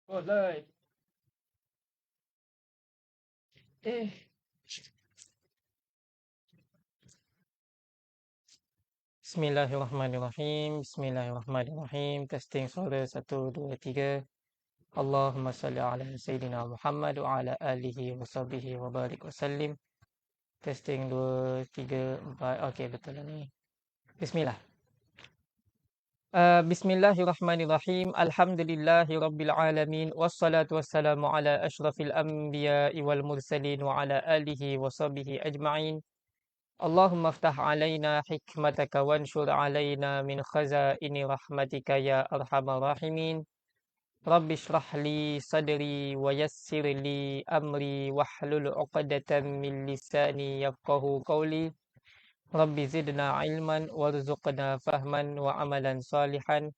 Boleh. Eh, Bismillahirrahmanirrahim. Bismillahirrahmanirrahim. Testing suara 1, 2, 3. Allahumma salli ala Sayyidina Muhammad wa ala alihi wa sahbihi wa barik wa sallim. Testing 2, 3, 4. Okey, betul lah ni. Bismillah. Bismillahirrahmanirrahim. Alhamdulillahi rabbil alamin. Wassalatu wassalamu ala ashrafil anbiya'i wal mursalin wa ala alihi wa sahbihi ajma'in. Allahumma aftah alaina hikmataka wanshur alaina min khazaini rahmatika ya arhamar rahimin. Rabbi shrah li sadri wa yassir li amri wahlul 'uqdatam min lisani yafqahu qawli. Rabbi zidna ilman warzuqna fahman wa amalan salihan.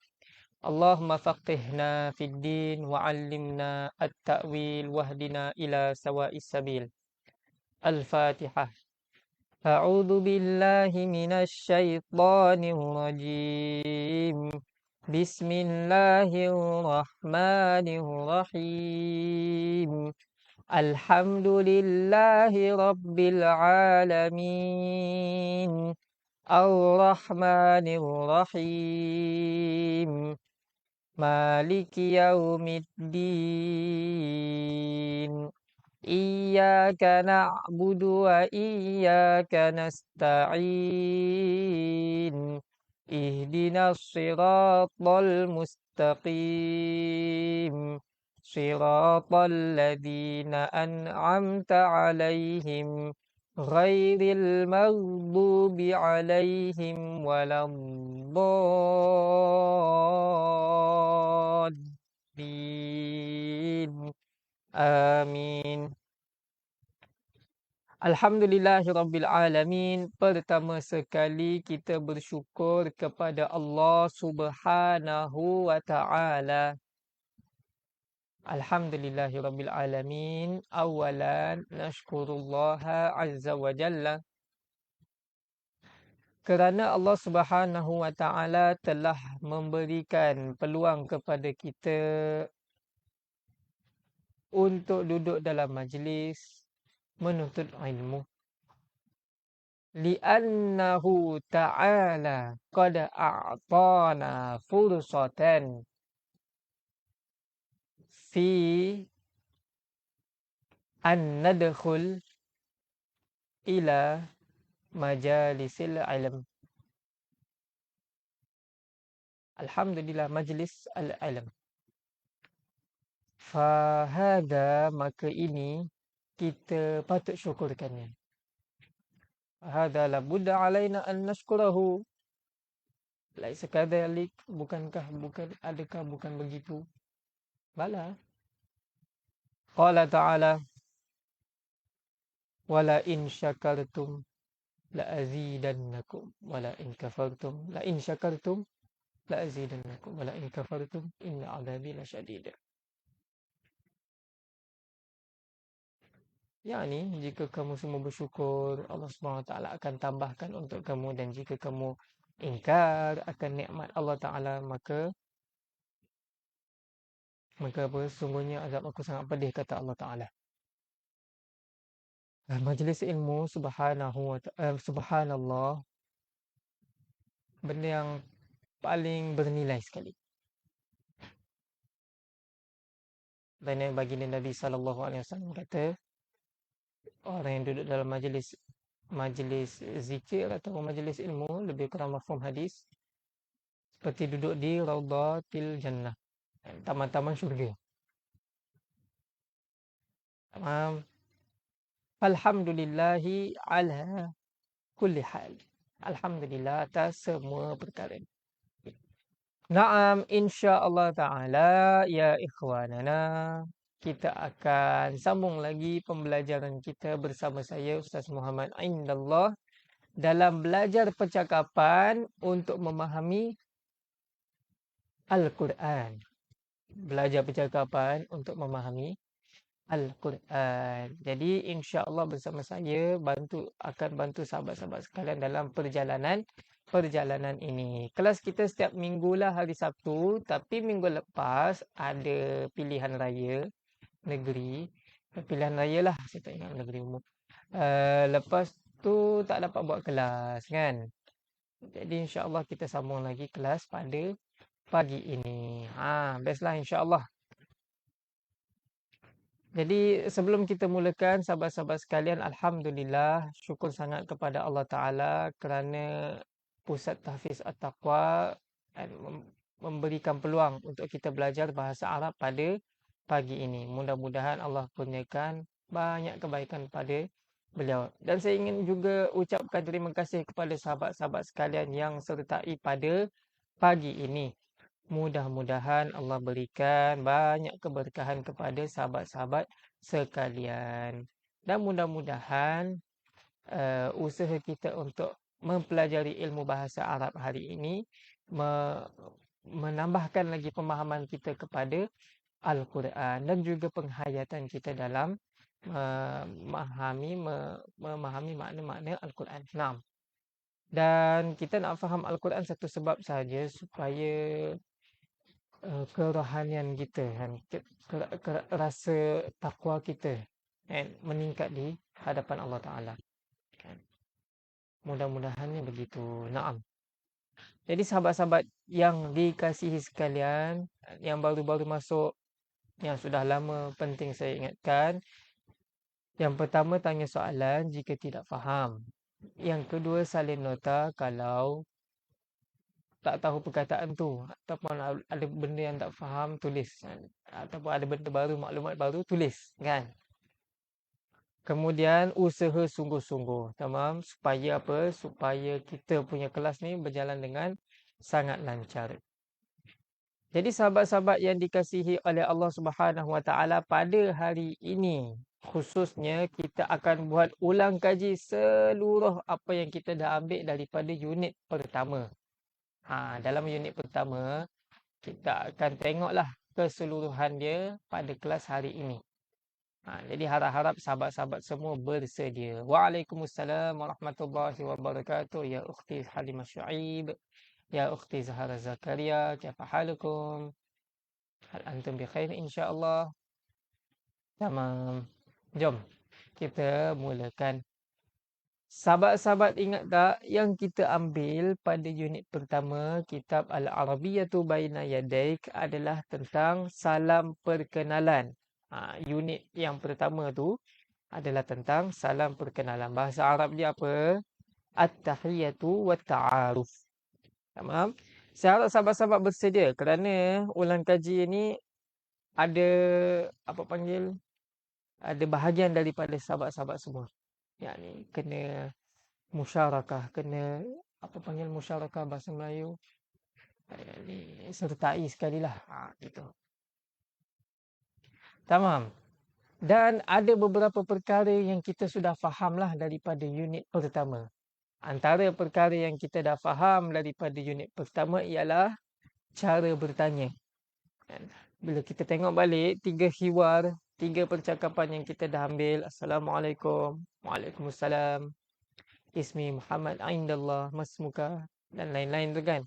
Allahumma faqihna fid din wa 'allimna at-ta'wil wahdina ila sawa'is sabil. Al-Fatihah. أعوذ بالله من الشيطان الرجيم بسم الله الرحمن الرحيم الحمد لله رب العالمين الرحمن الرحيم مالك يوم الدين إياك نعبد وإياك نستعين اهدنا الصراط المستقيم صراط الذين أنعمت عليهم غير المغضوب عليهم ولا الضالين Amin. Alhamdulillahirrabbilalamin. Pertama sekali kita bersyukur kepada Allah Subhanahu wa ta'ala. Alhamdulillahirrabbilalamin. Awalan nashkurullaha azza wa jalla. Kerana Allah Subhanahu wa ta'ala telah memberikan peluang kepada kita untuk duduk dalam majlis menuntut ilmu. Li'annahu ta'ala qad a'tana fursatan fi an nadkhul ila majalisil ilm. Alhamdulillah, majlis al-ilm. Fahada, maka ini kita patut syukurkannya. Hada la budda alaina an nashkurahu. Laisa kadzalik, bukan begitu? Bala. Qala ta'ala wala in syakartum la azidannakum wala in kafartum la in syakartum la azidannakum wala in kafartum inna 'adzabi lasyadid. Yani, jika kamu semua bersyukur, Allah SWT akan tambahkan untuk kamu, dan jika kamu ingkar akan nikmat Allah Ta'ala, maka apa? Sungguhnya azab aku sangat pedih, kata Allah Ta'ala. Majlis ilmu, subhanallah, benda yang paling bernilai sekali. Dan baginda Nabi SAW kata, orang yang duduk dalam majlis zikir atau majlis ilmu, lebih kurang mafhum hadis, seperti duduk di Raudhatil Jannah, taman-taman syurga. Alhamdulillahi ala kulli hal. Alhamdulillah atas semua perkara. Naam, insya-Allah taala ya ikhwanana, kita akan sambung lagi pembelajaran kita bersama saya Ustaz Muhammad Indallah dalam belajar percakapan untuk memahami Al-Quran. Belajar percakapan untuk memahami Al-Quran. Jadi insya-Allah bersama saya akan bantu sahabat-sahabat sekalian dalam perjalanan perjalanan ini. Kelas kita setiap minggu lah hari Sabtu, tapi minggu lepas ada pilihan raya negeri. Pilihan raya lah, saya tak ingat negeri umum. Lepas tu tak dapat buat kelas kan. Jadi insya-Allah kita sambung lagi kelas pada pagi ini. Best lah insya-Allah. Jadi sebelum kita mulakan, sahabat-sahabat sekalian, alhamdulillah, syukur sangat kepada Allah Taala kerana Pusat Tahfiz At-Taqwa memberikan peluang untuk kita belajar bahasa Arab pada pagi ini. Mudah-mudahan Allah kurniakan banyak kebaikan pada beliau. Dan saya ingin juga ucapkan terima kasih kepada sahabat-sahabat sekalian yang sertai pada pagi ini. Mudah-mudahan Allah berikan banyak keberkahan kepada sahabat-sahabat sekalian. Dan mudah-mudahan usaha kita untuk mempelajari ilmu bahasa Arab hari ini menambahkan lagi pemahaman kita kepada Al-Quran dan juga penghayatan kita dalam memahami makna-makna Al-Quran. Dan kita nak faham Al-Quran satu sebab sahaja supaya kerohanian kita kan, rasa takwa kita kan meningkat di hadapan Allah Taala kan. Mudah-mudahannya begitu. Naam. Jadi sahabat-sahabat yang dikasihi sekalian, yang baru-baru masuk, yang sudah lama, penting saya ingatkan. Yang pertama, tanya soalan jika tidak faham. Yang kedua, salin nota kalau tak tahu perkataan tu, ataupun ada benda yang tak faham, tulis kan? Ataupun ada benda baru, maklumat baru, tulis kan. Kemudian usaha sungguh-sungguh, tamam, supaya apa? Supaya kita punya kelas ni berjalan dengan sangat lancar. Jadi sahabat-sahabat yang dikasihi oleh Allah Subhanahu Wa Taala, pada hari ini khususnya kita akan buat ulang kaji seluruh apa yang kita dah ambil daripada unit pertama. Dalam unit pertama, kita akan tengoklah keseluruhan dia pada kelas hari ini. Jadi harap-harap sahabat-sahabat semua bersedia. Waalaikumsalam warahmatullahi wabarakatuh. Ya ukhti Halimah Syuaib. Ya ukhti Zahara Zakaria. Kaifa halukum? Hal antum bi khair insya-Allah. Tamam. Jom kita mulakan. Sahabat-sahabat ingat tak yang kita ambil pada unit pertama kitab Al-Arabiyyatu Baina Yadaik adalah tentang salam perkenalan. Unit yang pertama tu adalah tentang salam perkenalan. Bahasa Arab dia apa? At-tahiyatu wa ta'aruf. Tamam? Saya harap sahabat-sahabat bersedia kerana ulang kaji ini ada apa panggil? Ada bahagian daripada sahabat-sahabat semua. Yang kena musyarakah, kena apa panggil musyarakah bahasa Melayu, sertai sekali lah. Gitu. Tamam. Dan ada beberapa perkara yang kita sudah faham lah daripada unit pertama. Antara perkara yang kita dah faham daripada unit pertama ialah cara bertanya. Bila kita tengok balik, 3 hiwar, 3 percakapan yang kita dah ambil. Assalamualaikum. Waalaikumsalam. Ismi Muhammad Aindallah. Masmuka. Dan lain-lain tu kan.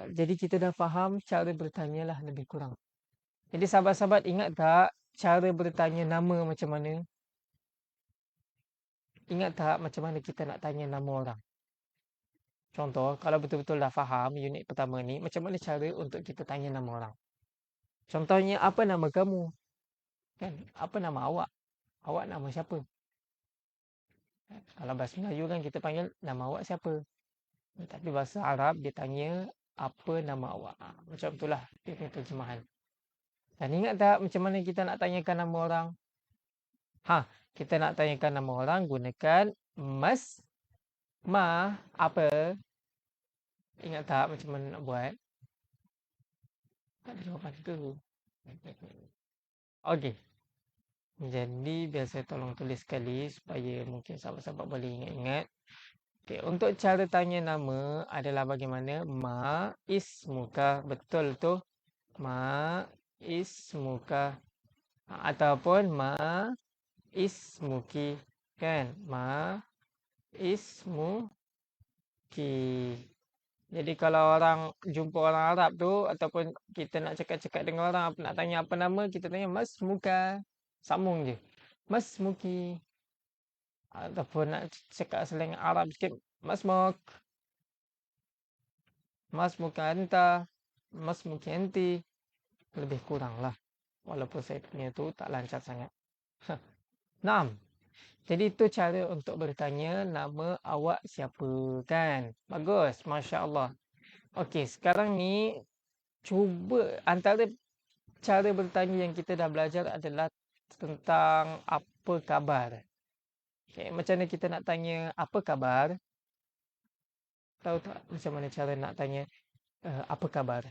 Jadi kita dah faham cara bertanya lah lebih kurang. Jadi sahabat-sahabat ingat tak cara bertanya nama macam mana? Ingat tak macam mana kita nak tanya nama orang? Contoh, kalau betul-betul dah faham unit pertama ni, macam mana cara untuk kita tanya nama orang? Contohnya, apa nama kamu? Kan? Apa nama awak? Awak nama siapa? Kalau bahasa Melayu kan kita panggil nama awak siapa? Tapi bahasa Arab dia tanya apa nama awak? Macam itulah dia punya terjemahan. Dan ingat tak macam mana kita nak tanyakan nama orang? Kita nak tanyakan nama orang gunakan mas, ma, apa? Ingat tak macam mana nak buat? Tak ada jawapan tu. Okey. Jadi biar saya tolong tulis sekali supaya mungkin sahabat-sahabat boleh ingat-ingat. Okey, untuk cara tanya nama adalah bagaimana? Ma ismuka. Betul tu? Ma ismuka. Ataupun ma ismuki. Kan? Ma ismu Okey. Jadi kalau orang jumpa orang Arab tu ataupun kita nak cakap-cakap dengan orang, nak tanya apa nama, kita tanya Mas Muka. Sambung je. Mas Muki. Ataupun nak cakap slang Arab sikit, Mas Mok. Mas Muka anta. Mas Muki anti. Lebih kurang lah. Walaupun saya punya tu tak lancar sangat. Naam. Jadi itu cara untuk bertanya nama awak siapa kan. Bagus. Masya Allah. Okey, sekarang ni cuba antara cara bertanya yang kita dah belajar adalah tentang apa khabar. Okay, macam mana kita nak tanya apa khabar? Tahu tak macam mana cara nak tanya apa khabar?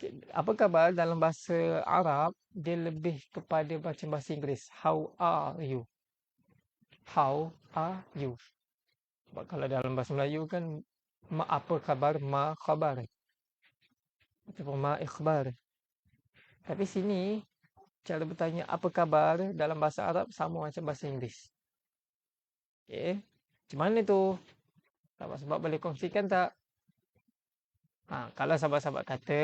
Okay, apa khabar dalam bahasa Arab dia lebih kepada macam bahasa Inggeris. How are you? How are you? Sebab kalau dalam bahasa Melayu kan apa khabar, ma khabar. Ataupun ma ikhbar. Tapi sini cara bertanya apa khabar dalam bahasa Arab sama macam bahasa Inggeris. Okey. Macam mana tu? Sahabat-sahabat boleh kongsikan tak? Kalau sahabat-sahabat kata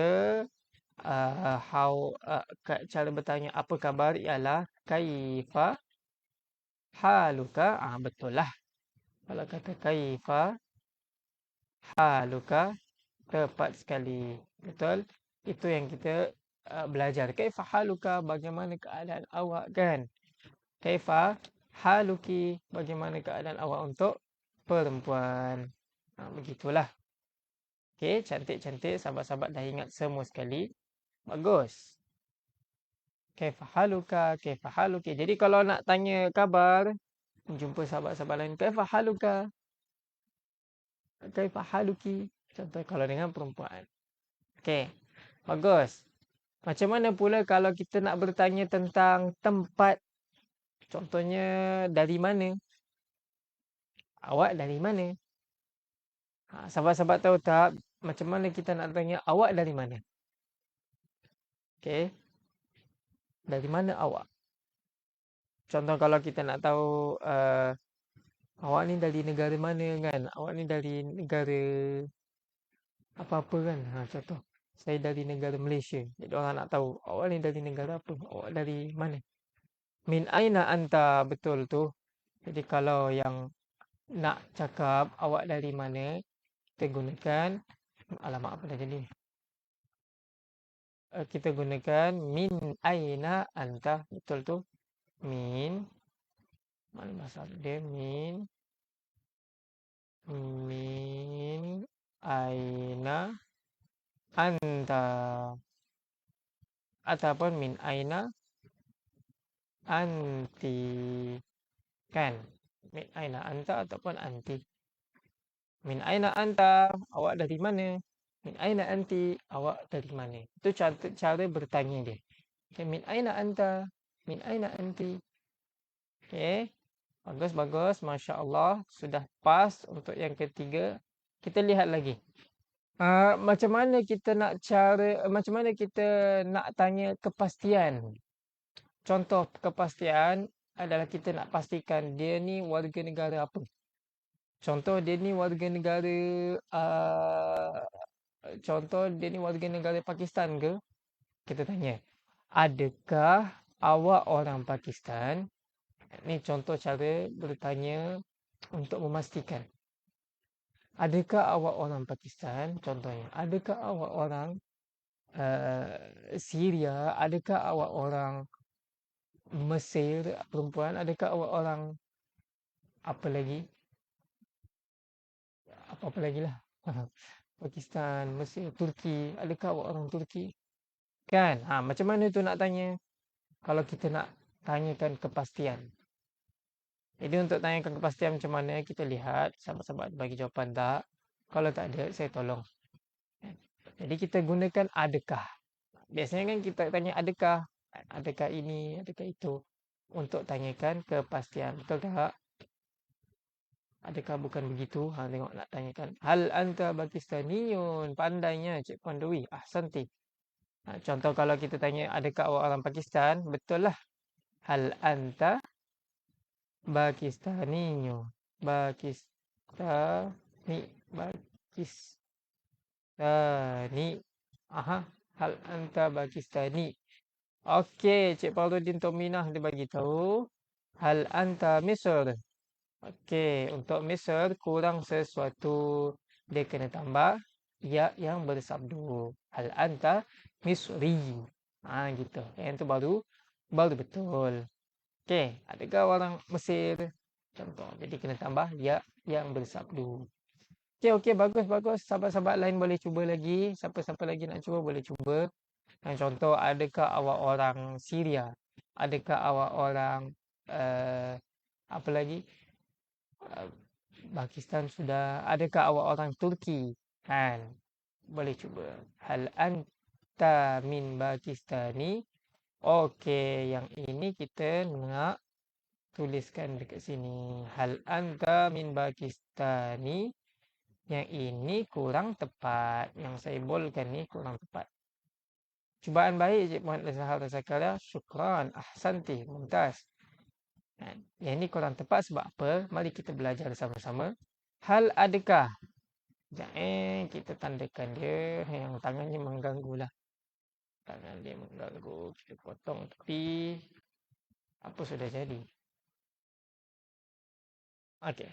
cara bertanya apa khabar ialah kaifa haluka. Betul lah. Kalau kata kaifa haluka, tepat sekali. Betul? Itu yang kita belajar. Kaifa haluka, bagaimana keadaan awak kan? Kaifa haluki, bagaimana keadaan awak untuk perempuan. Begitulah. Okey, cantik-cantik. Sahabat-sahabat dah ingat semua sekali. Bagus. Kaifa haluka, kaifa haluki. Jadi kalau nak tanya khabar, jumpa sahabat-sahabat lain, kaifa haluka, kaifa haluki. Contoh kalau dengan perempuan. Okey, bagus. Macam mana pula kalau kita nak bertanya tentang tempat? Contohnya dari mana? Awak dari mana? Sahabat-sahabat tahu tak macam mana kita nak tanya awak dari mana? Okey. Dari mana awak? Contoh kalau kita nak tahu awak ni dari negara mana kan? Awak ni dari negara apa-apa kan? Contoh saya dari negara Malaysia. Jadi orang nak tahu awak ni dari negara apa? Awak dari mana? Min aina anta, betul tu. Jadi kalau yang nak cakap awak dari mana, kita gunakan alamak apa dah jadi. Kita gunakan min aina anta, betul tu. Min, mana bahasa dia? Min aina anta, ataupun min aina anti, kan? Min aina anta ataupun anti. Min aina anta, awak dari mana? Min aina anti, awak dari mana? Itu cara bertanya dia. Okay, min aina anta, min aina anti. Okey. Bagus. Masya Allah. Sudah pas untuk yang ketiga. Kita lihat lagi. Macam mana kita nak tanya kepastian. Contoh kepastian adalah kita nak pastikan dia ni warga negara apa. Contoh dia ni warga negara Pakistan ke? Kita tanya, adakah awak orang Pakistan? Ni contoh cara bertanya untuk memastikan. Adakah awak orang Pakistan? Contohnya, adakah awak orang Syria? Adakah awak orang Mesir perempuan? Adakah awak orang apa lagi? Apa lagi lah. Pakistan, Mesir, Turki. Adakah awak orang Turki? Kan? Macam mana tu nak tanya? Kalau kita nak tanyakan kepastian. Jadi untuk tanyakan kepastian macam mana, kita lihat sahabat-sahabat bagi jawapan tak. Kalau tak ada, saya tolong. Jadi kita gunakan adakah. Biasanya kan kita tanya adakah. Adakah ini, adakah itu. Untuk tanyakan kepastian. Betul tak? Adakah bukan begitu? Tengok nak tanyakan. Hal anta Pakistaniyun. Pandainya Cik Puan Dewi. Ahsanti. Contoh kalau kita tanya adakah awak orang Pakistan. Betul lah. Hal anta Pakistaniyun. Pakistaniyun. Ni Pakistan. Ni. Aha. Hal anta Pakistani. Okey, Cik Fahrudin Tominah dia bagi tahu. Hal anta Misr. Okey, untuk Misr kurang sesuatu. Dia kena tambah ya yang bersabdu. Hal anta Misri. Gitu. Yang tu baru betul. Okey, adakah orang Mesir? Contoh. Jadi kena tambah ya yang bersabdu. Okey, bagus. Sahabat-sahabat lain boleh cuba lagi. Siapa-siapa lagi nak cuba boleh cuba. Contoh, adakah awak orang Syria? Adakah awak orang apa lagi? Uh, Pakistan sudah. Adakah awak orang Turki? Kan? Boleh cuba. Hal anta min Pakistani? Okey, yang ini kita nak tuliskan dekat sini. Hal anta min Pakistani? Yang ini kurang tepat. Yang saya bolkan ni kurang tepat. Cubaan baik Cik Muhammad Zahar Zakaria. Syukran. Ahsanti. Mumtaz. Yang ini kurang tepat sebab apa? Mari kita belajar sama-sama. Hal adakah? Sekejap kita tandakan dia. Yang tangannya mengganggu lah. Tangan dia mengganggu. Kita potong tepi. Apa sudah jadi? Okey.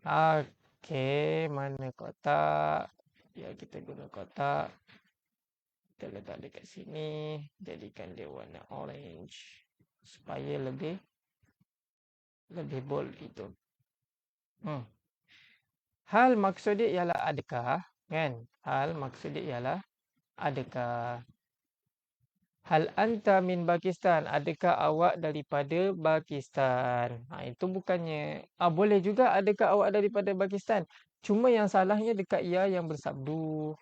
Okey. Mana kotak? Ya, kita guna kotak. Kita letak dekat sini. Jadikan dia warna orange. Supaya lebih bold gitu. Hal maksud dia ialah adakah, kan? Hal maksud dia ialah adakah. Hal anta min Pakistan? Adakah awak daripada Pakistan? Itu bukannya boleh juga adakah awak daripada Pakistan. Cuma yang salahnya dekat ya yang bersabdu.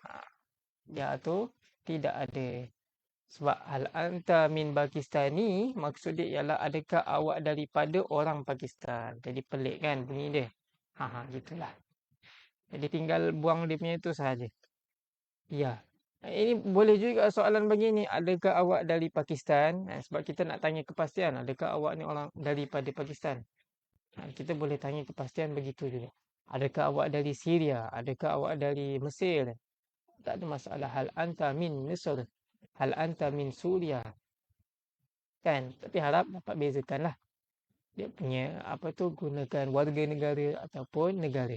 Ya tu tidak ada. Sebab hal anta min Pakistani maksud dia ialah adakah awak daripada orang Pakistan. Jadi pelik kan bunyi dia. Gitulah. Jadi tinggal buang dia punya itu sahaja. Ya. Ini boleh juga soalan begini. Adakah awak dari Pakistan? Sebab kita nak tanya kepastian. Adakah awak ni orang daripada Pakistan? Kita boleh tanya kepastian begitu juga. Adakah awak dari Syria? Adakah awak dari Mesir? Tak ada masalah. Hal anta min Mesir. Hal anta min Suria. Kan? Tapi harap dapat bezakan lah. Dia punya gunakan warga negara ataupun negara.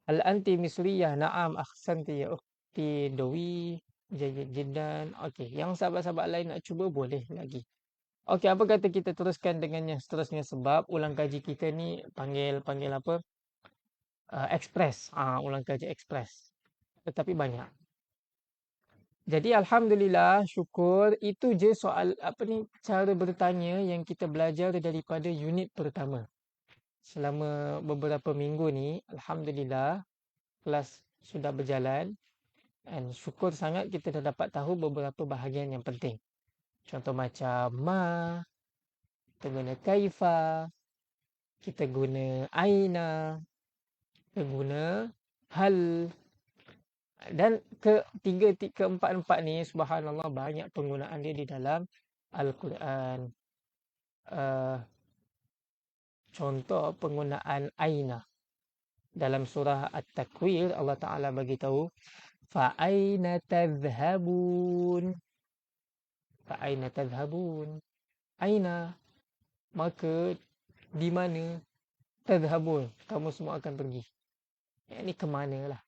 Hal anti Misriyah? Naam ahsanti ya ukhti Dawi. Jayyid jiddan. Okey, yang sahabat-sahabat lain nak cuba boleh lagi. Okey, apa kata kita teruskan dengan yang seterusnya sebab ulang kaji kita ni panggil apa? Express. Ulang kaji express. Tetapi banyak. Jadi alhamdulillah, syukur itu je soal cara bertanya yang kita belajar daripada unit pertama. Selama beberapa minggu ni, alhamdulillah kelas sudah berjalan. Dan syukur sangat kita dah dapat tahu beberapa bahagian yang penting. Contoh macam kita guna kaifa, kita guna aina, kita guna hal. Dan keempat ni subhanallah banyak penggunaan dia di dalam Al-Quran. Contoh penggunaan aina. Dalam surah At-Takwir Allah Ta'ala bagi tahu Fa'aina tadhhabun. Fa'aina tadhhabun. Aina. Maka di mana tadhhabun. Kamu semua akan pergi. Ini ke mana lah.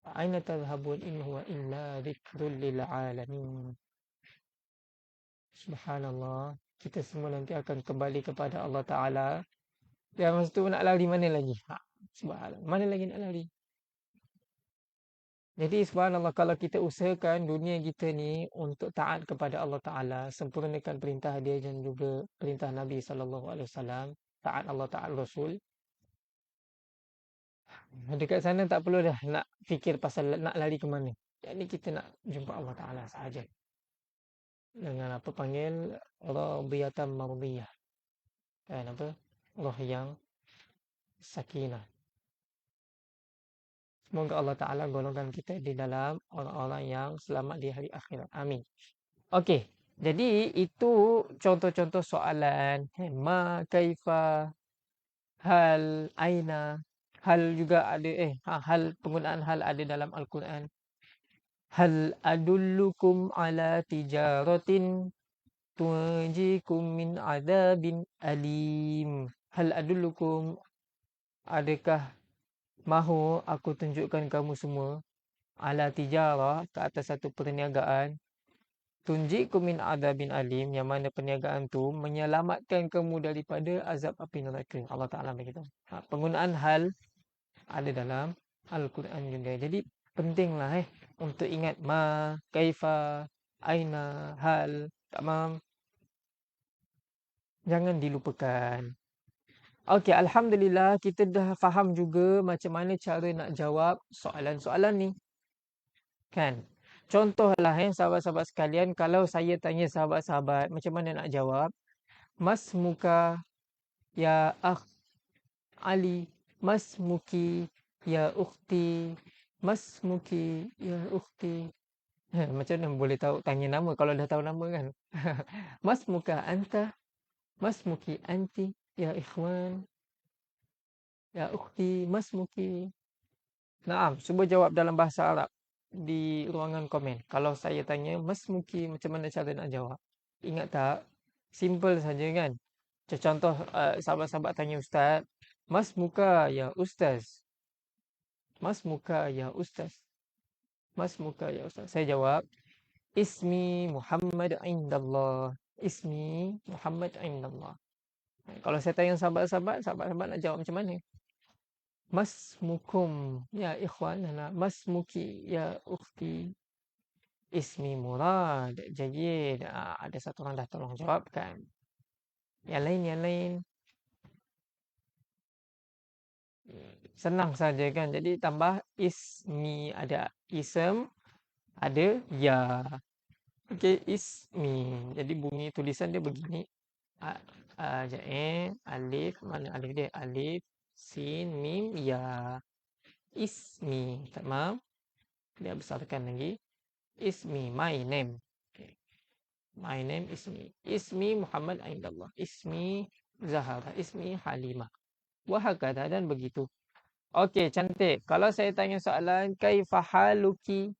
Fa'aina tadhhabun in huwa illa dzikrul lil alamin. Subhanallah. Kita semua nanti akan kembali kepada Allah Ta'ala. Dan masa tu nak lari mana lagi? Subhanallah. Mana lagi nak lari? Jadi subhanallah kalau kita usahakan dunia kita ni untuk taat kepada Allah Ta'ala, sempurnakan perintah dia dan juga perintah Nabi SAW, taat Allah Ta'ala Rasul. Dekat sana tak perlu dah nak fikir pasal nak lari ke mana. Jadi kita nak jumpa Allah Ta'ala sahaja. Dengan panggil radiyatan mardiyah. Kan roh yang sakinah. Semoga Allah Ta'ala golongkan kita di dalam orang-orang yang selamat di hari akhirat. Amin. Okey. Jadi itu contoh-contoh soalan. Ma, kaifa, hal, aina. Hal juga ada hal penggunaan hal ada dalam Al-Quran. Hal adullukum ala tijaratin tunjikum min adabin alim. Hal adullukum, adakah mahu aku tunjukkan kamu semua ala tijarah, ke atas satu perniagaan, tunjikum min adabin alim, yang mana perniagaan tu menyelamatkan kamu daripada azab api neraka. Allah Ta'ala beritahu. Penggunaan hal ada dalam Al-Quran juga. Jadi pentinglah untuk ingat ma, kaifa, aina, hal, tamam. Jangan dilupakan. Okey, alhamdulillah kita dah faham juga macam mana cara nak jawab soalan-soalan ni. Kan? Contohlah sahabat-sahabat sekalian, kalau saya tanya sahabat-sahabat macam mana nak jawab, mas muka ya akh Ali, mas muki ya ukhti, mas muki ya ukhti. Macam mana boleh tahu tanya nama kalau dah tahu nama kan? Mas muka anta, mas muki anti, ya ikhwan, ya ukhti, mas muki. Naam, cuba jawab dalam bahasa Arab di ruangan komen. Kalau saya tanya mas muki, macam mana cara nak jawab? Ingat tak? Simple saja kan? Contoh sahabat-sahabat tanya ustaz, mas muka ya ustaz. Mas muka ya ustaz. Mas muka ya ustaz. Saya jawab, ismi Muhammad indallah. Ismi Muhammad indallah. Kalau saya tanya sahabat-sahabat nak jawab macam mana? Mas mukum ya ikhwan, mas muki ya ukhti. Ismi Murad. Jayid. Ada satu orang dah tolong jawabkan. Yang lain. Senang saja kan. Jadi tambah ismi, ada ism, ada ya. Okey, ismi. Jadi bunyi tulisan dia begini. Alif, mana alif dia? Alif, sin, mim, ya. Ismi. Tamam. Dia besarkan lagi. Ismi, my name. Okay. My name ismi. Ismi Muhammad indallah. Ismi Zahara. Ismi Halimah. Wahakadha, dan begitu. Okey, cantik. Kalau saya tanya soalan, kaifa haluki?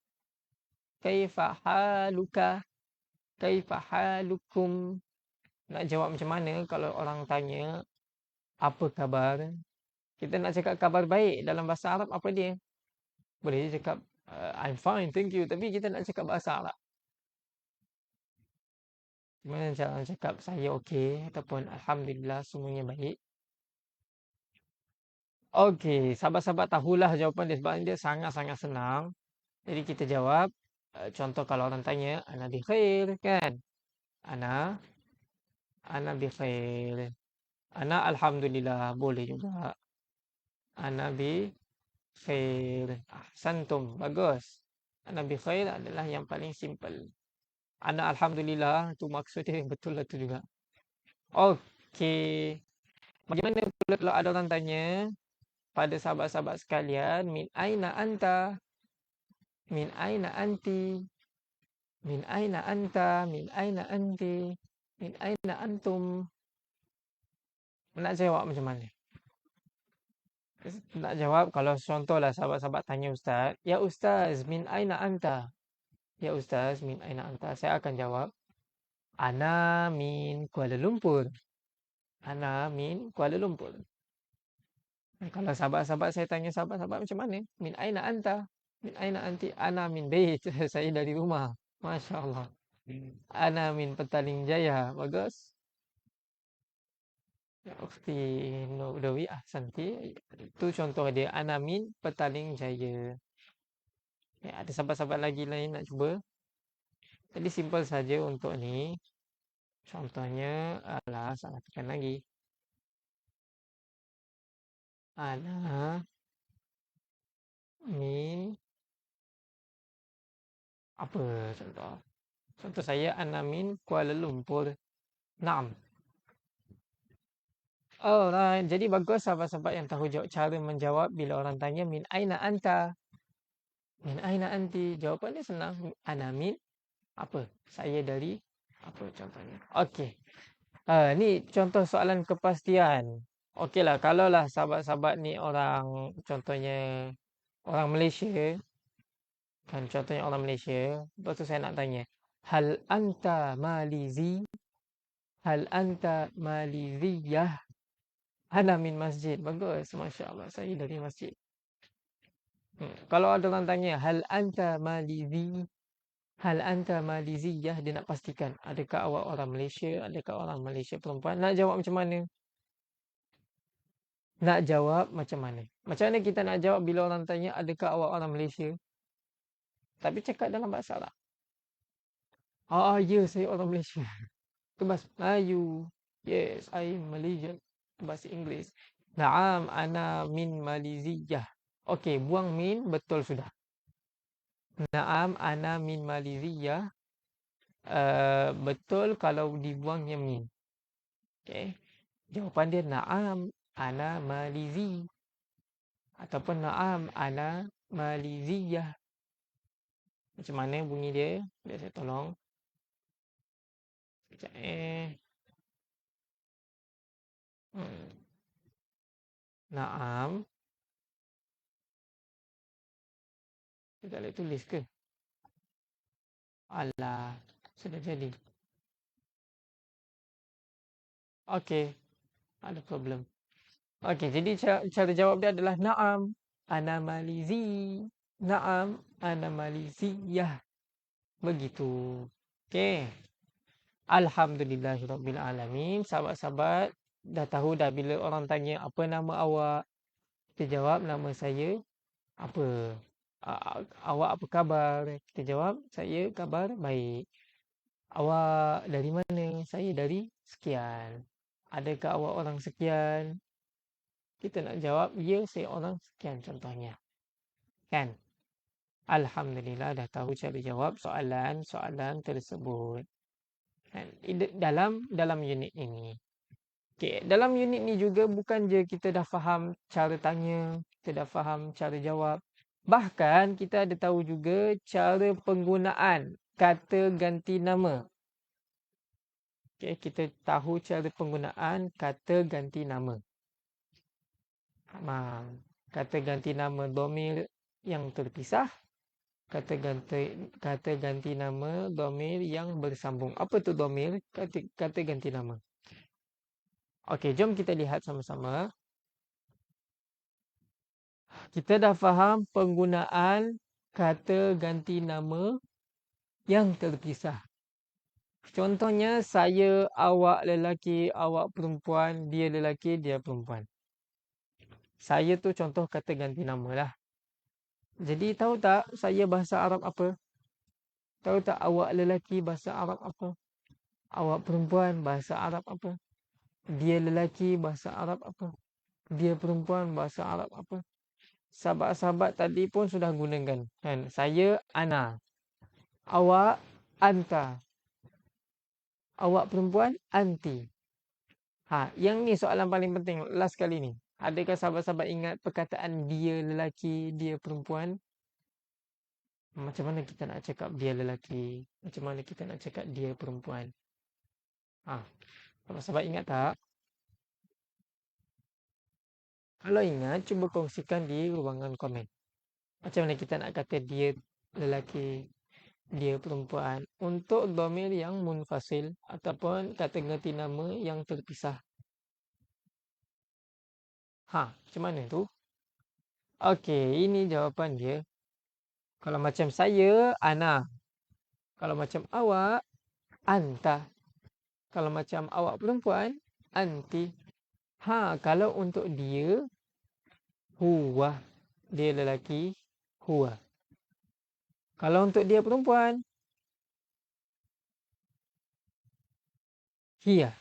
Kaifa haluka? Kaifa halukum? Nak jawab macam mana kalau orang tanya apa khabar? Kita nak cakap khabar baik dalam bahasa Arab apa dia? Boleh cakap I'm fine, thank you. Tapi kita nak cakap bahasa Arab. Gimana cara cakap saya okey ataupun alhamdulillah semuanya baik? Okey, sahabat-sahabat tahulah jawapan dia sebab dia sangat-sangat senang. Jadi kita jawab, contoh kalau orang tanya ana bi khair kan? Ana bi khair. Ana alhamdulillah, boleh juga. Ana bi khair. Ahsantum, bagus. Ana bi khair adalah yang paling simple. Ana alhamdulillah, tu maksud dia betul lah tu juga. Okey. Bagaimana pula kalau ada orang tanya pada sahabat-sahabat sekalian, min aina anta? Min aina anti? Min aina anta? Min aina anti? Min aina antum? Nak jawab macam mana? Nak jawab kalau contohlah sahabat-sahabat tanya ustaz, ya ustaz, min aina anta? Ya ustaz, min aina anta? Saya akan jawab, ana min Kuala Lumpur. Ana min Kuala Lumpur. Kalau sahabat-sahabat saya tanya sahabat-sahabat macam mana? Min aina anta? Min aina anti? Ana min bait. Saya dari rumah. Masya-Allah. Ana min Petaling Jaya. Bagus. Ya ukhti Nurdawi ahsanti. Itu contoh dia, ana min Petaling Jaya. Ya, ada sahabat-sahabat lagi lain nak cuba. Jadi simple saja untuk ni. Contohnya salah tekan lagi. Ana min apa contoh? Contoh saya ana min Kuala Lumpur. Naam. Alright. Jadi bagus sahabat-sahabat yang tahu cara menjawab bila orang tanya min aina anta? Min aina anti? Jawapan dia senang. Ana min apa? Saya dari apa contohnya? Okey. Ni contoh soalan kepastian. Okeylah, kalaulah sahabat-sahabat ni orang, contohnya orang Malaysia, kan contohnya orang Malaysia, lepas tu saya nak tanya, hal anta malizi, hal anta maliziyah, ana min masjid. Bagus, masya-Allah, saya dari masjid. Kalau ada orang tanya, hal anta maliziyah, dia nak pastikan, adakah awak orang Malaysia, adakah orang Malaysia perempuan? Nak jawab macam mana? Nak jawab macam mana? Macam mana kita nak jawab bila orang tanya, adakah awak orang Malaysia? Tapi cakap dalam bahasa Arab. Ya, saya orang Malaysia. Itu bahasa Melayu. Yes, I'm Malaysian. Bahasa Inggeris. Naam, ana min Maliziyah. Okey, buang min, betul sudah. Naam, ana min Maliziyah. Betul kalau dibuangnya min. Okey. Jawapan dia naam, ana Malizi. Ataupun naam, ana Maliziyah. Macam mana bunyi dia? Biar saya tolong. Sekejap Naam. Saya tak boleh tulis ke? Alah, sudah jadi. Okey, ada problem. Okey, jadi cara jawab dia adalah naam, ana malizi. Naam, ana maliziyah. Begitu. Okey. Alhamdulillahirabbil alamin. Sahabat-sahabat dah tahu dah bila orang tanya apa nama awak, kita jawab nama saya apa. Awak apa khabar? Kita jawab saya khabar baik. Awak dari mana? Saya dari sekian. Adakah awak orang sekian? Kita nak jawab, ya saya orang sekian contohnya. Kan? Alhamdulillah dah tahu cara jawab soalan-soalan tersebut. Kan? Dalam unit ini. Okay, dalam unit ni juga bukan je kita dah faham cara tanya, kita dah faham cara jawab. Bahkan kita ada tahu juga cara penggunaan kata ganti nama. Okay, kita tahu cara penggunaan kata ganti nama. Kata ganti nama domir yang terpisah, kata ganti nama domir yang bersambung. Apa tu domir? Kata ganti nama. Okey, jom kita lihat sama-sama. Kita dah faham penggunaan kata ganti nama yang terpisah. Contohnya saya, awak lelaki, awak perempuan, dia lelaki, dia perempuan. Saya tu contoh kata ganti nama lah. Jadi tahu tak saya bahasa Arab apa? Tahu tak awak lelaki bahasa Arab apa? Awak perempuan bahasa Arab apa? Dia lelaki bahasa Arab apa? Dia perempuan bahasa Arab apa? Sahabat-sahabat tadi pun sudah gunakan. Kan? Saya ana. Awak anta. Awak perempuan anti. Yang ni soalan paling penting last kali ni. Adakah sahabat-sahabat ingat perkataan dia lelaki, dia perempuan? Macam mana kita nak cakap dia lelaki? Macam mana kita nak cakap dia perempuan? Sahabat-sahabat ingat tak? Kalau ingat, cuba kongsikan di ruangan komen. Macam mana kita nak kata dia lelaki, dia perempuan untuk domir yang munfasil ataupun kata ganti nama yang terpisah. Macam mana tu? Okey, ini jawapan dia. Kalau macam saya, ana. Kalau macam awak, anta. Kalau macam awak perempuan, anti. Kalau untuk dia, huwa. Dia lelaki, huwa. Kalau untuk dia perempuan, hiya.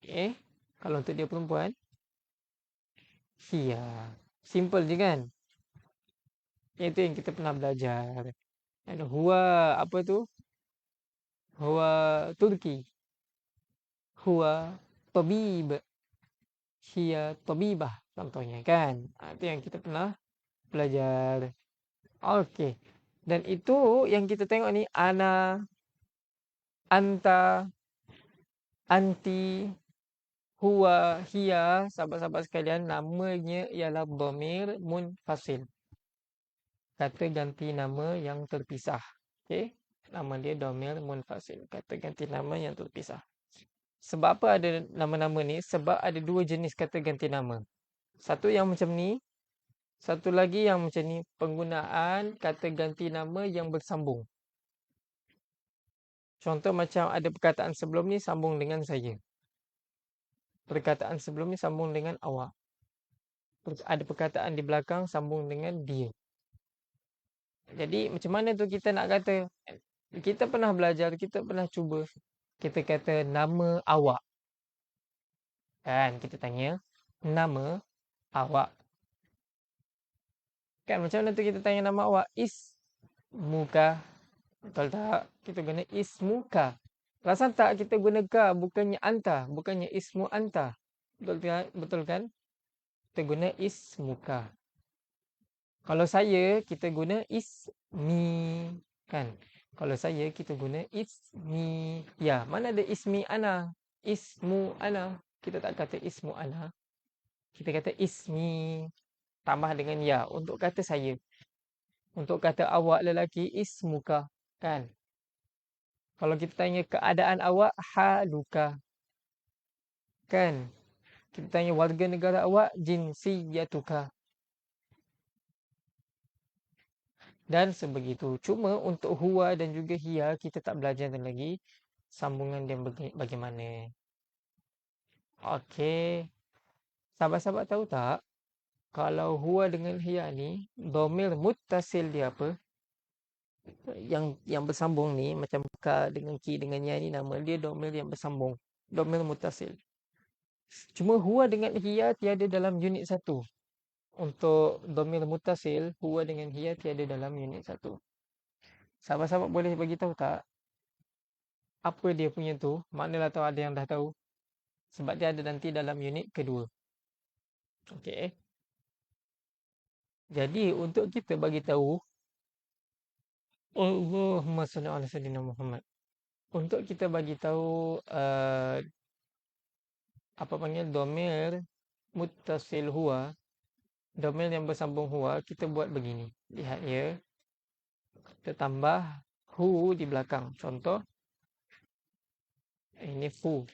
Okay. Kalau untuk dia perempuan, hiya. Simple je kan? Itu yang kita pernah belajar. Ada huwa apa tu? Huwa Turki. Huwa tabib. Hiya tabibah contohnya kan. Itu yang kita pernah belajar. Okey. Dan itu yang kita tengok ni ana, anta, anti, Huwa, hiya, sahabat-sahabat sekalian, namanya ialah dhamir munfasil. Kata ganti nama yang terpisah. Okey? Nama dia dhamir munfasil. Kata ganti nama yang terpisah. Sebab apa ada nama-nama ni? Sebab ada dua jenis kata ganti nama. Satu yang macam ni, satu lagi yang macam ni. Penggunaan kata ganti nama yang bersambung. Contoh macam ada perkataan sebelum ni sambung dengan saya. Perkataan sebelum ni sambung dengan awak. Ada perkataan di belakang sambung dengan dia. Jadi macam mana tu kita nak kata? Kita pernah belajar, kita pernah cuba. Kita kata nama awak. Kan kita tanya nama awak. Kan macam mana tu kita tanya nama awak? Ismuka. Betul tak? Kita guna ismuka. Perasan tak kita guna ka, bukannya anta, bukannya ismu anta. Betul tak? Betul kan? Kita guna ismuka. Kalau saya, kita guna ismi. Kan? Kalau saya, kita guna ismi. Ya, mana ada ismi ana? Ismu ana. Kita tak kata ismu ana. Kita kata ismi. Tambah dengan ya. Untuk kata saya. Untuk kata awak lelaki, ismuka. Kan? Kalau kita tanya keadaan awak, haluka. Kan? Kita tanya warga negara awak, jinsiyatuka. Dan sebegitu. Cuma untuk huwa dan juga hiya, kita tak belajar lagi sambungan dia bagaimana. Okey. Sahabat-sahabat tahu tak? Kalau huwa dengan hiya ni, dhamir muttasil dia apa? Yang bersambung ni, macam ka dengan ki dengan ya ni, nama dia dhamir yang bersambung. Dhamir muttasil. Cuma huwa dengan hiya tiada dalam unit 1. Untuk dhamir muttasil, huwa dengan hiya tiada dalam unit 1. Sahabat-sahabat boleh bagi tahu tak? Apa dia punya tu? Maknalah tahu ada yang dah tahu. Sebab dia ada nanti dalam unit kedua. Okey. Jadi untuk kita bagi tahu, Allahumma salli ala sayyidina Muhammad. Untuk kita bagi tahu apa panggil dhamir muttasil huwa, dhamir yang bersambung huwa, kita buat begini. Lihat ya. Kita tambah hu di belakang. Contoh ini fu.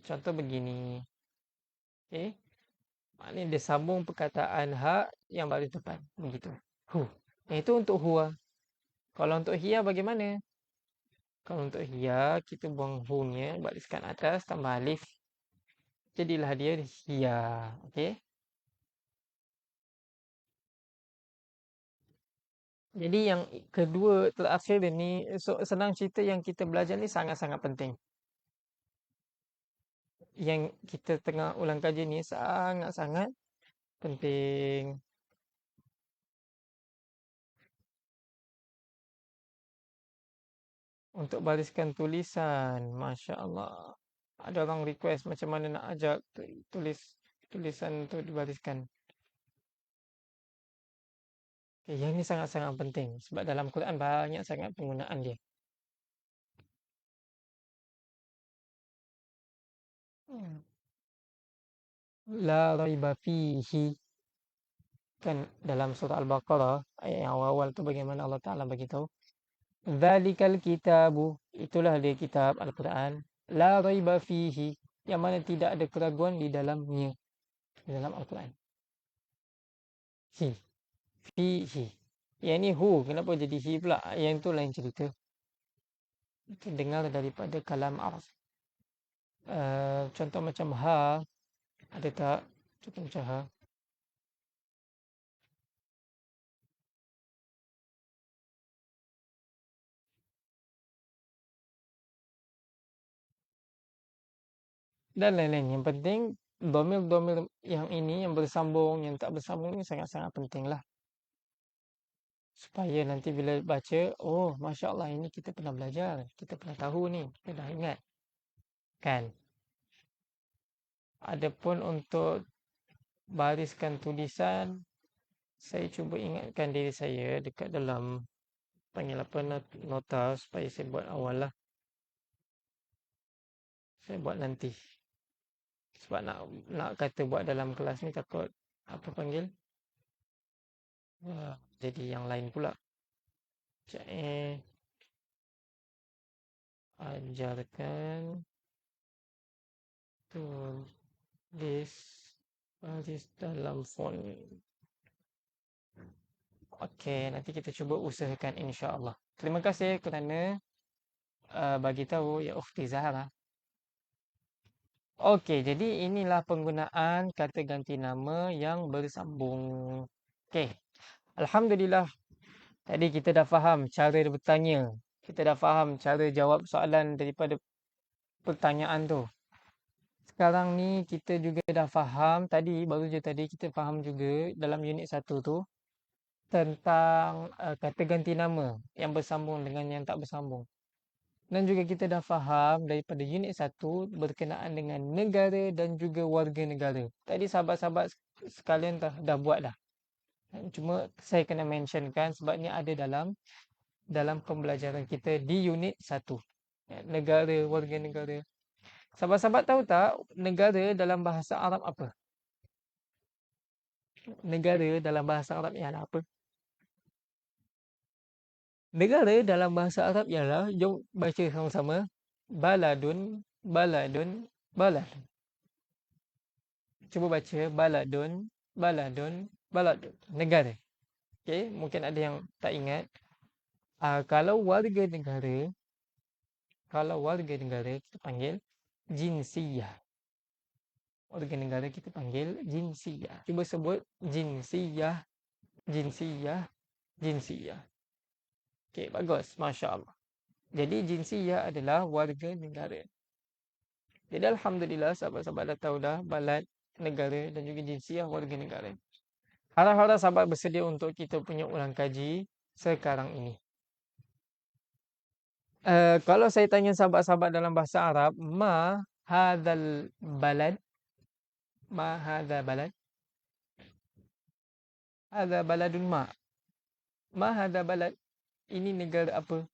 Contoh begini. Okey. Maknanya dia sambung perkataan ha yang baris depan. Begitu. Hu. Itu untuk huwa. Kalau untuk hiya bagaimana? Kalau untuk hiya, kita buang hu-nya, bariskan atas, tambah alif. Jadilah dia hiya. Okey. Jadi yang kedua terakhir ni, senang cerita yang kita belajar ni sangat-sangat penting. Yang kita tengah ulang kaji ni sangat-sangat penting. Untuk bariskan tulisan, Masya Allah. Ada orang request macam mana nak ajar tulisan tu dibariskan. Okay, yang ni sangat-sangat penting. Sebab dalam Quran banyak sangat penggunaan dia. La raiba fihi. Kan dalam surah Al-Baqarah, ayat yang awal-awal tu bagaimana Allah Ta'ala bagi tahu. Dzalikal kitabu. Itulah dia kitab Al-Quran. La raiba fihi. Yang mana tidak ada keraguan di dalamnya. Di dalam Al-Quran. Hi. Fihi. Yang ni hu. Kenapa jadi hi pula? Yang tu lain cerita. Kita dengar daripada kalam Arab. Contoh macam ha. Ada tak? Contoh macam ha. Dan lain-lain. Yang penting, domir-domir yang ini, yang bersambung, yang tak bersambung ni sangat-sangat penting lah. Supaya nanti bila baca, oh Masya Allah ini kita pernah belajar. Kita pernah tahu ni. Kita dah ingat. Kan? Adapun untuk bariskan tulisan, saya cuba ingatkan diri saya dekat dalam panggil apa nota supaya saya buat awal lah. Saya buat nanti. Sebab nak kata buat dalam kelas ni takut apa panggil? Jadi yang lain pula. Sekejap ajarkan tulis baris dalam font. Okey, nanti kita cuba usahakan insya-Allah. Terima kasih kerana bagi tahu ya Ukhti Zahra. Okey, jadi inilah penggunaan kata ganti nama yang bersambung. Okey. Alhamdulillah. Tadi kita dah faham cara bertanya. Kita dah faham cara jawab soalan daripada pertanyaan tu. Sekarang ni kita juga dah faham tadi, baru je tadi kita faham juga dalam unit 1 tu tentang kata ganti nama yang bersambung dengan yang tak bersambung. Dan juga kita dah faham daripada unit 1 berkenaan dengan negara dan juga warga negara. Tadi sahabat-sahabat sekalian dah buat dah. Cuma saya kena mentionkan sebab ni ada dalam pembelajaran kita di unit 1. Negara, warga negara. Sahabat-sahabat tahu tak negara dalam bahasa Arab apa? Negara dalam bahasa Arab ialah apa? Negara dalam bahasa Arab ialah, jom baca sama-sama. Baladun, baladun, baladun. Cuba baca baladun, baladun, baladun. Negara. Okey, mungkin ada yang tak ingat. Kalau warga negara kita panggil jinsiyah. Warga negara kita panggil jinsiyah. Cuba sebut jinsiyah, jinsiyah, jinsiyah. Okey, bagus. Masya Allah. Jadi jinsiyah adalah warga negara. Jadi alhamdulillah sahabat-sahabat dah tahu dah balad negara dan juga jinsiyah warga negara. Harap-harap sahabat bersedia untuk kita punya ulang kaji sekarang ini. Kalau saya tanya sahabat-sahabat dalam bahasa Arab, ma hadzal balad? Ma hadza balad? Hadza baladun ma. Ma hadza balad? Ini negara apa?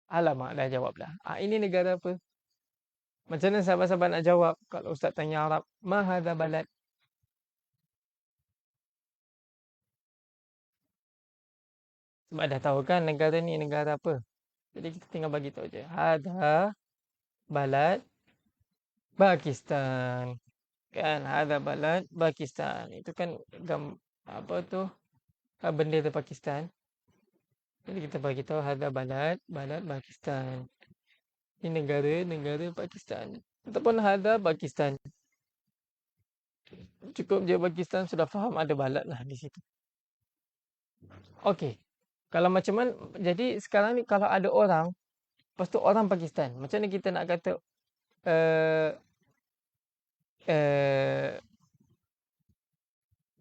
Alamak, dah jawab dah. Ini negara apa? Macam mana sahabat-sahabat nak jawab kalau ustaz tanya Arab? Ma hadza balad? Sebab dah tahu kan negara ni negara apa. Jadi kita tinggal bagi tahu je. Hadza balad Pakistan. Kan hadza balad Pakistan. Itu kan apa tu? Bendera Pakistan. Jadi kita bagi tahu hadza balad Pakistan. Ini negara Pakistan. Ataupun hadza Pakistan. Cukup je Pakistan sudah faham ada balad lah di situ. Okey. Kalau macam mana, jadi sekarang ni kalau ada orang, lepas tu orang Pakistan, macam mana kita nak kata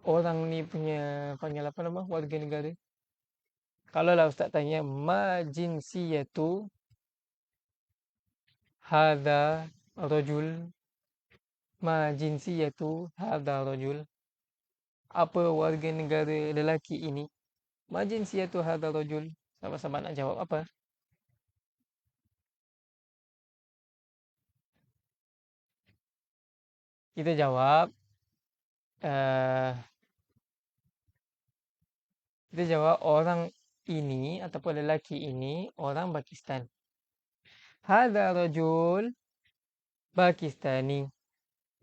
orang ni punya panggil apa nama, warga negara? Kalau lah ustaz tanya, ma jinsiyatu hadza rajul? Ma jinsiyatu hadza rajul? Apa warga negara lelaki ini? Ma jinsiyatu hadza rajul? Sahabat-sahabat nak jawab apa? Kita jawab orang ini ataupun lelaki ini orang Pakistan. Hadza rajul Pakistani.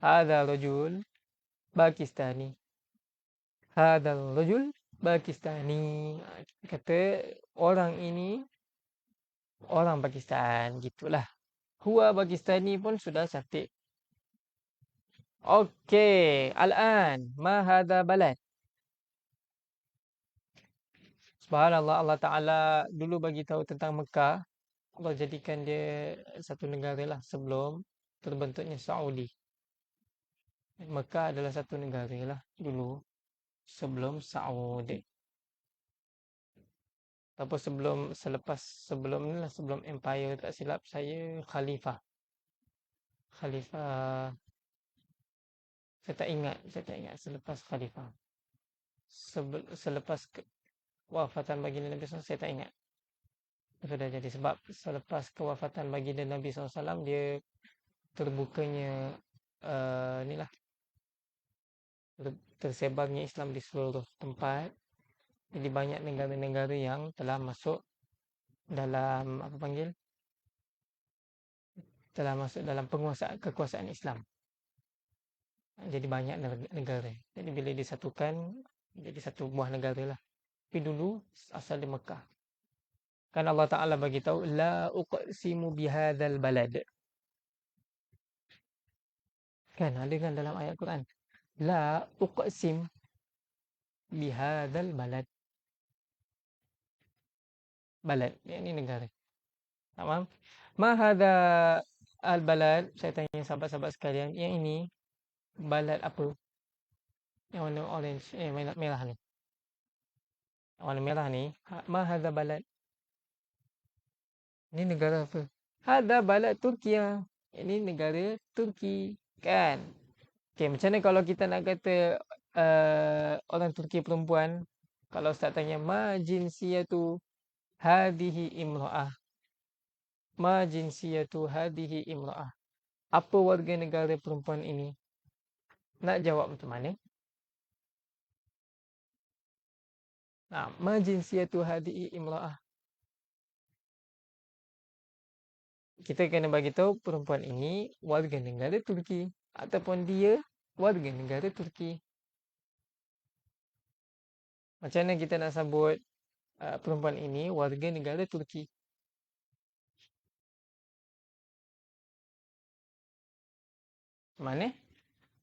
Hadza rajul Pakistani. Hadza rajul Pakistani. Kita kata orang ini orang Pakistan, gitulah. Huwa Pakistani pun sudah cantik. Okey, al-an ma hadza balad? Subhanallah, Allah Ta'ala dulu bagi tahu tentang Mekah. Allah jadikan dia satu negara lah sebelum terbentuknya Saudi. Mekah adalah satu negara lah dulu sebelum Saudi. Ataupun sebelum ni lah, sebelum empire, tak silap saya, khalifah. Khalifah, saya tak ingat selepas khalifah. Selepas wafatan baginda Nabi SAW, saya tak ingat. Sudah jadi sebab selepas kewafatan baginda Nabi SAW, dia terbukanya inilah tersebarnya Islam di seluruh tempat. Jadi banyak negara-negara yang telah masuk dalam telah masuk dalam kekuasaan Islam. Jadi banyak negara. Jadi bila disatukan jadi satu buah negara lah. Tapi dulu asal di Mekah. Kan Allah Ta'ala bagi tahu la uqsimu bihadzal balad. Kan ada kan dalam ayat Quran. La uqsim bihadzal balad. Balad, ini negara. Tak faham? Ma hadza al-balad? Saya tanya sahabat-sahabat sekalian, yang ini balad apa? Yang warna orange, merah ni. Yang warna merah ni, ma hadza balad? Ini negara apa? Hadza balad Turkiya. Ini negara Turki, kan? Okey, macam mana kalau kita nak kata orang Turki perempuan, kalau ustaz tanya ma jinsiyatu hadhihi imra'ah. Ma jinsiyatu hadhihi imra'ah. Apa warga negara perempuan ini? Nak jawab macam mana? Nah, ma jinsiyatu hadhihi imra'ah. Kita kena bagi tahu perempuan ini warga negara Turki ataupun dia warga negara Turki. Macam mana kita nak sebut perempuan ini warga negara Turki? Mana?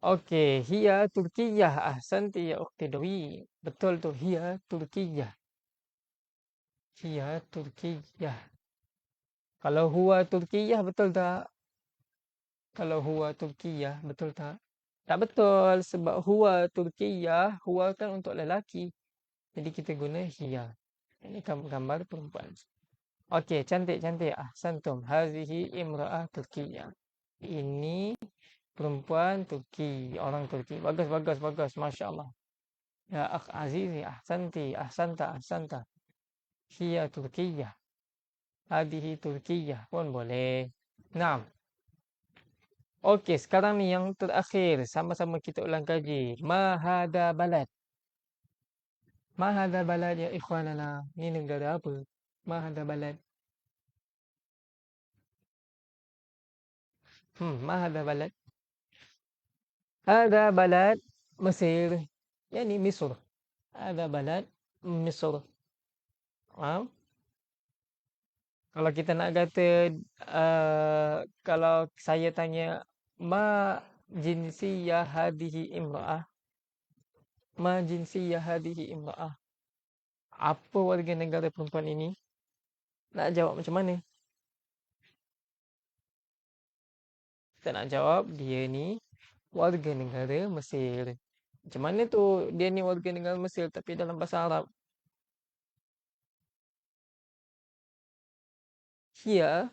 Okey, hiya Turkiyah. Ahsanti ya ukhti Dwi. Betul tu, hiya Turkiyah. Hiya Turkiyah. Kalau huwa Turkiyah betul tak? Kalau huwa Turkiyah betul tak? Tak betul sebab huwa Turkiyah, huwa kan untuk lelaki. Jadi kita guna hiya. Ini gambar perempuan. Okey, cantik-cantik. Ahsantum. Hazihi imra'ah Turkiyah. Ini perempuan Turki, orang Turki. Bagus, bagus, bagus. Masya-Allah. Ya akh azizi, ahsanti, ahsanta. Hiya Turkiyah. Hadihi Turkiyah pun boleh. Naam. Okey, sekarang ni yang terakhir. Sama-sama kita ulang kaji. Ma hadha balad. Ma hadha balad ya ikhwanana. Ni negara apa? Ma hadha balad. Ma hadha balad. Hadha balad Mesir. Yani Misr. Hadha balad Misr. Faham? Kalau kita nak kata kalau saya tanya ma jinsiyah hadhihi imra'ah. Ma jinsiyah hadhihi imra'ah. Apa warga negara perempuan ini? Nak jawab macam mana? Kita nak jawab dia ni warga negara Mesir. Macam mana tu dia ni warga negara Mesir tapi dalam bahasa Arab? Hiya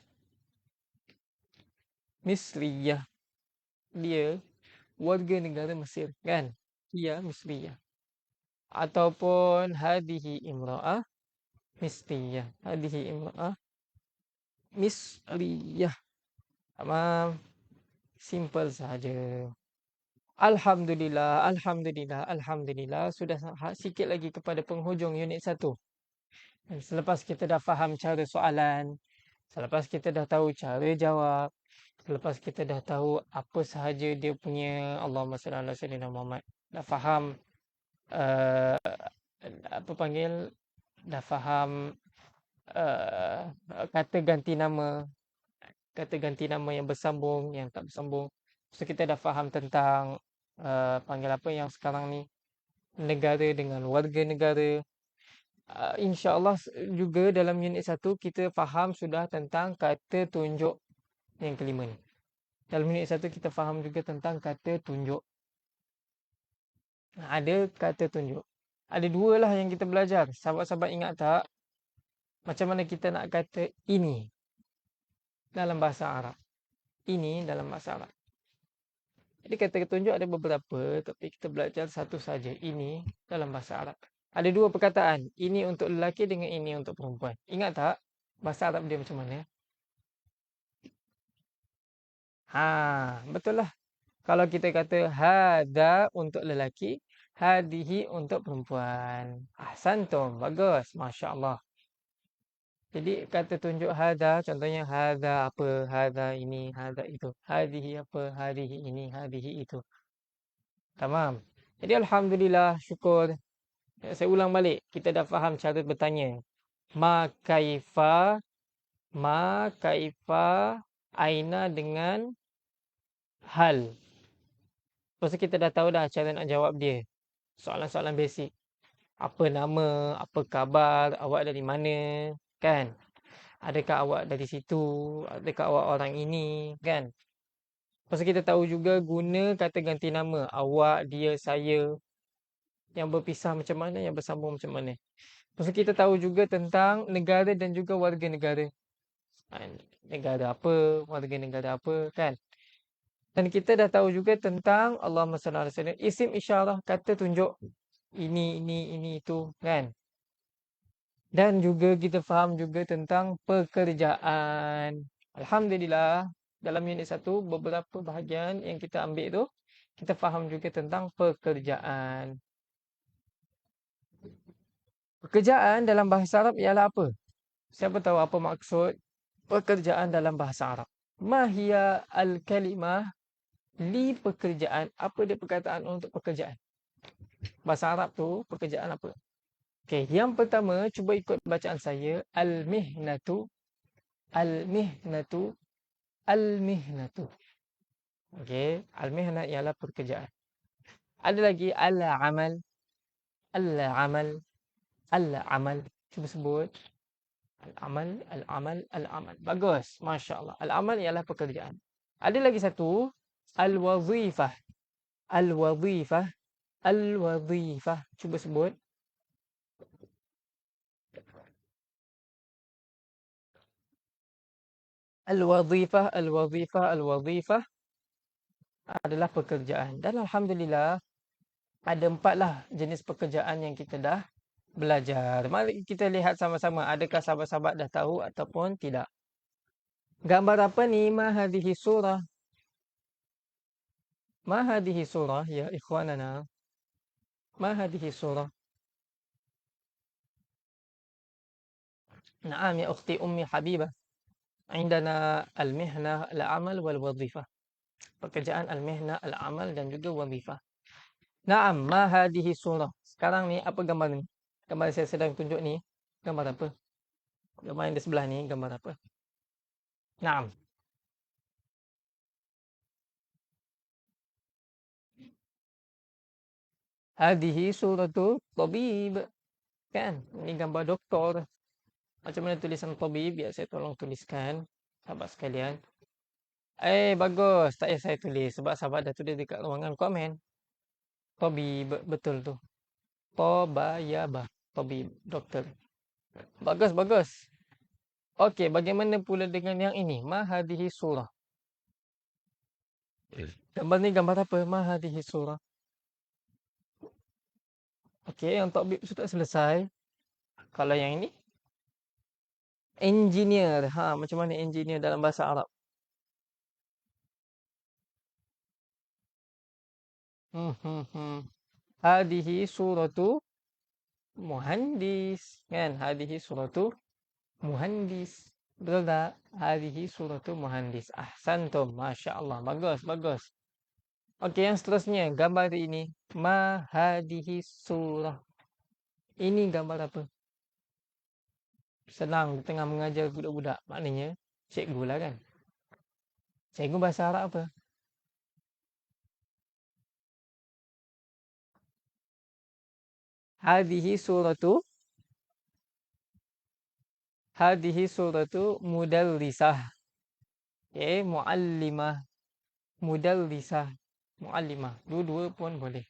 Misriyah. Dia warga negara Mesir, kan? Hiya Misriyah. Ataupun hadihi imra'ah Misriyah. Hadihi imra'ah Misriyah. Tamam. Simple saja. Alhamdulillah, alhamdulillah, alhamdulillah. Sudah sikit lagi kepada penghujung unit 1. Dan selepas kita dah faham cara soalan, selepas kita dah tahu cara jawab, selepas kita dah tahu apa sahaja dia punya Allahumma salli ala sayyidina Muhammad. Dah faham apa panggil, dah faham kata ganti nama yang bersambung, yang tak bersambung. So kita dah faham tentang panggil apa yang sekarang ni, negara dengan warga negara. InsyaAllah juga dalam unit 1 kita faham sudah tentang kata tunjuk yang kelima ni. Dalam unit 1 kita faham juga tentang kata tunjuk. Ada kata tunjuk. Ada dua lah yang kita belajar. Sahabat-sahabat ingat tak? Macam mana kita nak kata ini dalam bahasa Arab. Ini dalam bahasa Arab. Jadi kata tunjuk ada beberapa, tapi kita belajar satu saja. Ini dalam bahasa Arab. Ada dua perkataan. Ini untuk lelaki dengan ini untuk perempuan. Ingat tak? Bahasa Arab dia macam mana? Betul lah. Kalau kita kata hada untuk lelaki, hadihi untuk perempuan. Ahsantum, bagus, masya-Allah. Jadi kata tunjuk hada, contohnya hada apa, hada ini, hada itu. Hadihi apa, hadihi ini, hadihi itu. Tamam. Jadi alhamdulillah, syukur. Saya ulang balik. Kita dah faham cara bertanya. Ma kaifa, ma kaifa, aina dengan hal. Lepas tu kita dah tahu dah cara nak jawab dia. Soalan-soalan basic. Apa nama, apa khabar, awak dari mana, kan? Adakah awak dari situ, adakah awak orang ini, kan? Lepas tu kita tahu juga guna kata ganti nama. Awak, dia, saya. Yang berpisah macam mana, yang bersambung macam mana. Lepas tu kita tahu juga tentang negara dan juga warga negara. Negara apa, warga negara apa, kan? Dan kita dah tahu juga tentang Allahumma salli ala sayyidina, isim isyarah, kata tunjuk ini, itu, kan? Dan juga kita faham juga tentang pekerjaan. Alhamdulillah, dalam unit 1, beberapa bahagian yang kita ambil tu, kita faham juga tentang pekerjaan. Pekerjaan dalam bahasa Arab ialah apa? Siapa tahu apa maksud pekerjaan dalam bahasa Arab? Mahia al-kalimah li pekerjaan. Apa dia perkataan untuk pekerjaan? Bahasa Arab tu pekerjaan apa? Okey, yang pertama cuba ikut bacaan saya, al-mihnatu, al-mihnatu, al-mihnatu. Okey, al-mihnah ialah pekerjaan. Ada lagi al-amal, al-amal, al-amal. Cuba sebut. Al-amal, al-amal, al-amal. Bagus, masya-Allah. Al-amal ialah pekerjaan. Ada lagi satu, al-wazifah. Al-wazifah, al-wazifah. Cuba sebut. Al-wazifah, al-wazifah, al-wazifah adalah pekerjaan. Dan alhamdulillah ada 4 lah jenis pekerjaan yang kita dah belajar. Mari kita lihat sama-sama adakah sahabat-sahabat dah tahu ataupun tidak. Gambar apa ni? Ma hadhihi surah. Ma hadhihi surah ya ikhwanana. Ma hadhihi surah. Naam ya ukhti ummi habibah. Indana al-mihnah, al-amal wal-wazifah. Pekerjaan al-mihnah, al-amal dan juga wazifah. Naam, ma hadhihi surah. Sekarang ni apa gambar ni? Gambar saya sedang tunjuk ni, gambar apa? Gambar yang di sebelah ni gambar apa? Naam. Hadhihi suratu tabib. Kan? Ini gambar doktor. Macam mana tulisan tabib? Biar saya tolong tuliskan. Sahabat sekalian. Bagus. Tak payah saya tulis. Sebab sahabat dah tulis dekat ruangan komen. Tabib. Betul tu. Tabayaba. Tabib. Doktor. Bagus, bagus. Okey, bagaimana pula dengan yang ini? Ma hadhihi surah. Gambar ni gambar apa? Ma hadhihi surah. Okey, yang tabib sudah selesai. Kalau yang ini? Engineer. Macam mana engineer dalam bahasa Arab? Hadihi suratu muhandis. Kan? Hadihi suratu muhandis. Betul tak? Hadihi suratu muhandis. Ahsantum. Masya Allah. Bagus, bagus. Okey, yang seterusnya. Gambar ini. Ma hadihi surah. Ini gambar apa? Senang di tengah mengajar budak-budak. Maknanya, cikgu lah kan? Cikgu bahasa Arab apa? Hadihi suratu. Hadihi suratu mudarrisah. Okay, muallimah. Mudarrisah. Muallimah. Dua-dua pun boleh.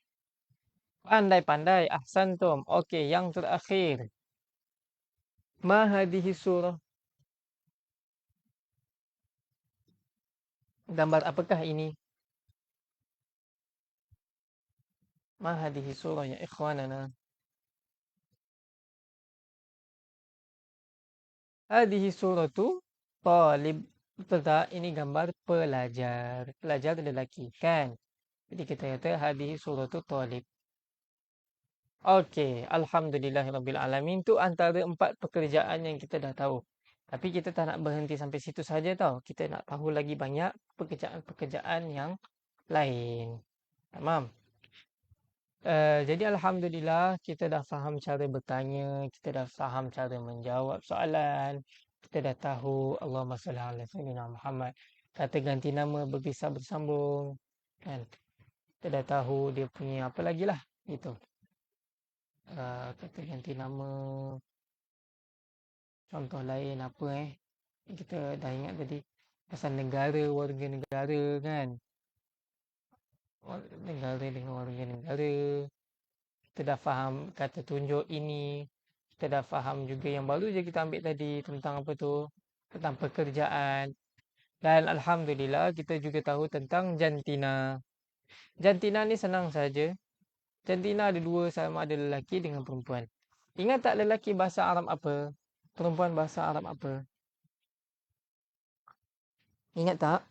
Pandai-pandai. Ahsantum. Okey, yang terakhir. Ma hadihi surah. Gambar apakah ini? Ma hadihi surah ya ikhwanana. Hadihi suratu talib. Betul tak? Ini gambar pelajar. Pelajar tu lelaki, kan? Jadi kita kata hadhihi suratul talib. Okey, alhamdulillahirabbil alamin tu antara 4 pekerjaan yang kita dah tahu. Tapi kita tak nak berhenti sampai situ saja tau. Kita nak tahu lagi banyak pekerjaan-pekerjaan yang lain. Tamam. Jadi alhamdulillah kita dah faham cara bertanya, kita dah faham cara menjawab soalan, kita dah tahu Allahumma salli ala sayyidina Muhammad. Kata ganti nama berpisah bersambung, kan? Kita dah tahu dia punya apa lagi lah, gitu. Kata ganti nama, contoh lain apa kita dah ingat tadi pasal negara, warga negara, kan? Negara dengan warga negara. Kita dah faham kata tunjuk ini. Kita dah faham juga yang baru je kita ambil tadi tentang apa tu? Tentang pekerjaan. Dan alhamdulillah kita juga tahu tentang jantina. Jantina ni senang saja. Jantina ada dua, sama ada lelaki dengan perempuan. Ingat tak lelaki bahasa Arab apa? Perempuan bahasa Arab apa? Ingat tak?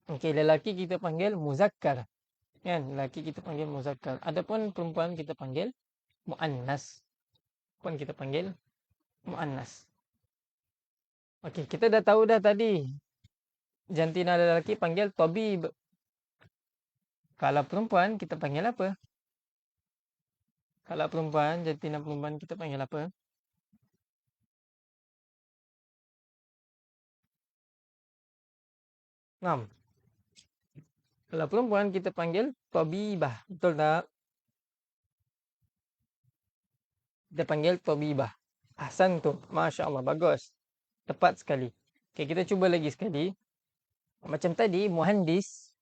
Okey, lelaki kita panggil muzakkar. Kan? Lelaki kita panggil muzakkar. Adapun perempuan kita panggil muannas. Perempuan kita panggil muannas. Okey, kita dah tahu dah tadi. Jantina lelaki panggil tabib. Kalau perempuan kita panggil apa? Kalau perempuan, jantina perempuan kita panggil apa? Ngam. Kalau perempuan kita panggil tabibah. Betul tak? Kita panggil tabibah. Ahsan tu. Masya Allah. Bagus. Tepat sekali. Okay, kita cuba lagi sekali. Macam tadi, muhandis.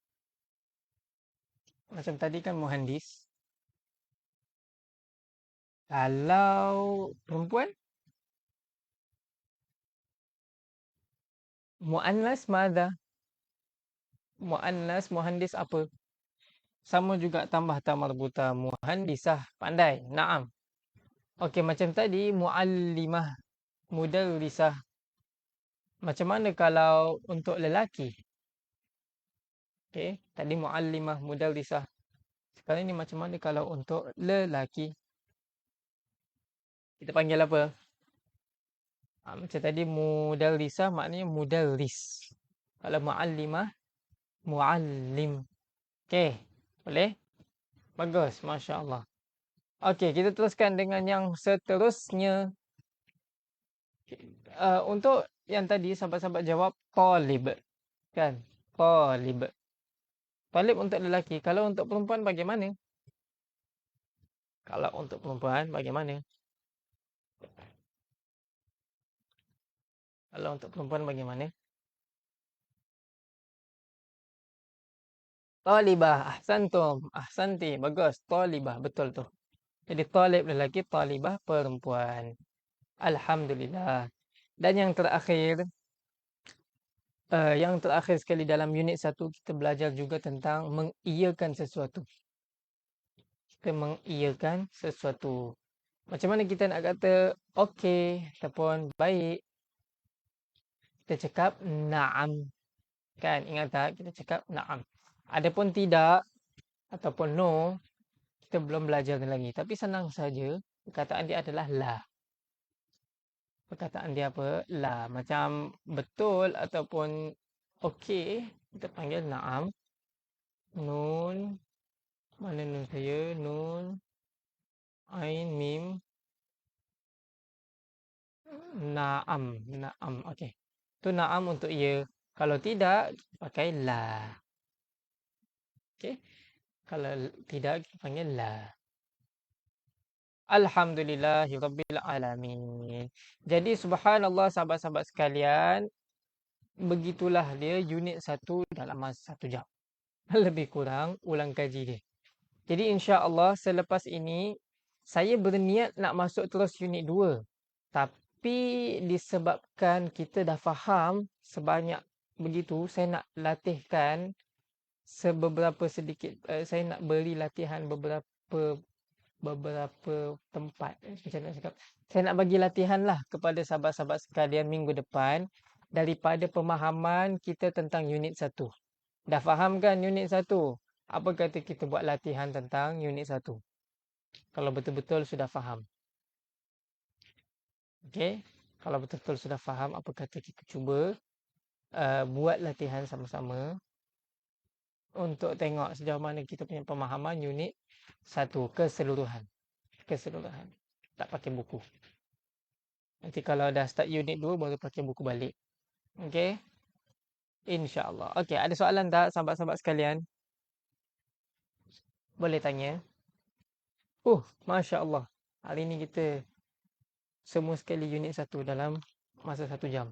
Macam tadi kan muhandis. Kalau perempuan, muannas madza? Muannas, muhandis apa? Sama juga tambah ta marbuta. Muhandisah. Pandai. Naam. Okey, macam tadi muallimah, mudarrisah. Macam mana kalau untuk lelaki? Okey, tadi muallimah, mudarrisah. Sekarang ni macam mana kalau untuk lelaki? Kita panggil apa? Macam tadi mudarrisah maknanya mudarris. Kalau muallimah, muallim. Okey, boleh? Bagus, masya-Allah. Okey, kita teruskan dengan yang seterusnya. Untuk yang tadi sahabat-sahabat jawab talib, kan? Talib. Talib untuk lelaki. Kalau untuk perempuan bagaimana? Kalau untuk perempuan bagaimana? Kalau untuk perempuan bagaimana? Talibah. Ahsantum. Ahsanti. Bagus. Talibah. Betul tu. Jadi talib lelaki, talibah perempuan. Alhamdulillah. Dan yang terakhir sekali dalam unit 1 kita belajar juga tentang mengiyakan sesuatu. Kita mengiyakan sesuatu. Macam mana kita nak kata okey ataupun baik? Kita cakap na'am. Kan? Ingat tak? Kita cakap na'am. Adapun tidak ataupun no, kita belum belajar lagi. Tapi senang saja. Perkataan dia adalah la. Perkataan dia apa? La. Macam betul ataupun okey, kita panggil na'am. Nun. Mana nun saya? Nun. Ain, mim. Na'am. Na'am. Okey. Tu na'am untuk ya. Kalau tidak, pakai la. Okey. Kalau tidak, kita panggil la. Alhamdulillahirabbil alamin. Jadi subhanallah sahabat-sahabat sekalian, begitulah dia unit 1 dalam masa 1 jam. Lebih kurang ulang kaji dia. Jadi insya-Allah selepas ini saya berniat nak masuk terus unit 2. Tapi disebabkan kita dah faham sebanyak begitu, saya nak latihkan sebeberapa sedikit, saya nak beri latihan beberapa tempat. Macam nak cakap, saya nak bagi latihan lah kepada sahabat-sahabat sekalian minggu depan. daripada pemahaman kita tentang unit 1. Dah faham kan unit 1? Apa kata kita buat latihan tentang unit 1? Kalau betul-betul sudah faham. Okey. Kalau betul-betul sudah faham, apa kata kita cuba buat latihan sama-sama untuk tengok sejauh mana kita punya pemahaman unit 1 keseluruhan. Keseluruhan. Tak pakai buku. Nanti kalau dah start unit 2 baru pakai buku balik. Okey. InsyaAllah. Okey, ada soalan tak sahabat-sahabat sekalian? Boleh tanya. Masya Allah. Hari ni kita semua sekali unit 1 dalam masa 1 jam.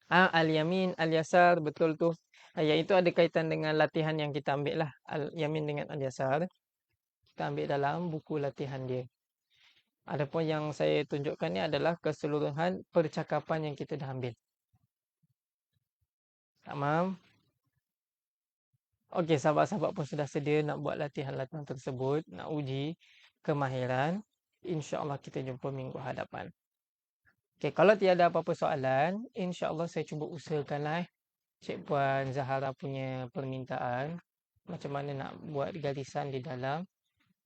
Al-Yamin, Al-Yasar, betul tu. Iaitu ada kaitan dengan latihan yang kita ambil lah. Al-Yamin dengan Al-Yasar. Kita ambil dalam buku latihan dia. Adapun yang saya tunjukkan ni adalah keseluruhan percakapan yang kita dah ambil. Tamam. Okey, sahabat-sahabat pun sudah sedia nak buat latihan-latihan tersebut, nak uji kemahiran. InsyaAllah kita jumpa minggu hadapan. Okey, kalau tiada apa-apa soalan, insya-Allah saya cuba usahakanlah Cik Puan Zahara punya permintaan macam mana nak buat garisan di dalam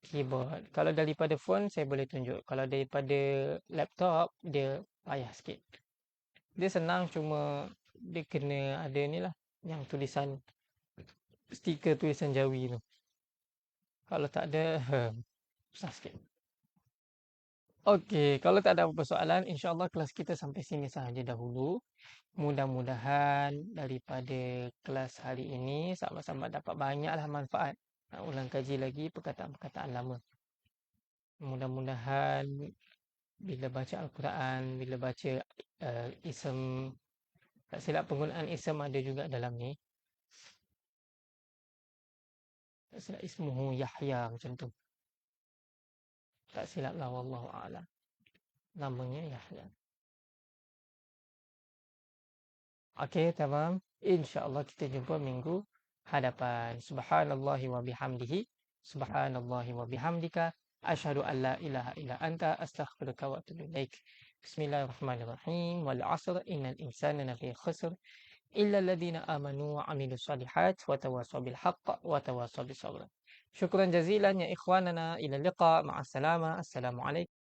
keyboard. Kalau daripada phone saya boleh tunjuk. Kalau daripada laptop dia payah sikit. Dia senang, cuma dia kena ada ni lah yang tulisan stiker tulisan Jawi tu. Kalau tak ada susah sikit. Okey, kalau tak ada apa-apa soalan, insya-Allah kelas kita sampai sini sahaja dahulu. Mudah-mudahan daripada kelas hari ini sahabat-sahabat dapat banyaklah manfaat. Nak ulang kaji lagi perkataan-perkataan lama. Mudah-mudahan bila baca Al-Quran, bila baca ism, tak silap penggunaan ism ada juga dalam ni. Tak silap ismuhu Yahya macam tu. Tak silap lah, wallahu a'lam. Namanya Yahya. Okey, tamam. InsyaAllah kita jumpa minggu hadapan. Subhanallahi wa bihamdihi. Subhanallahi wa bihamdika. Asyhadu an la ilaha illa anta astaghfiruka wa atubu ilaik. Bismillahirrahmanirrahim. Wal 'asr innal insana lafi khusr illa alladhina amanu wa 'amilus solihat wa tawassaw bil haqq wa tawassaw bis sabr. Syukran jazilan ya ikhwanana, ila liqa, ma'as salama. Assalamualaikum.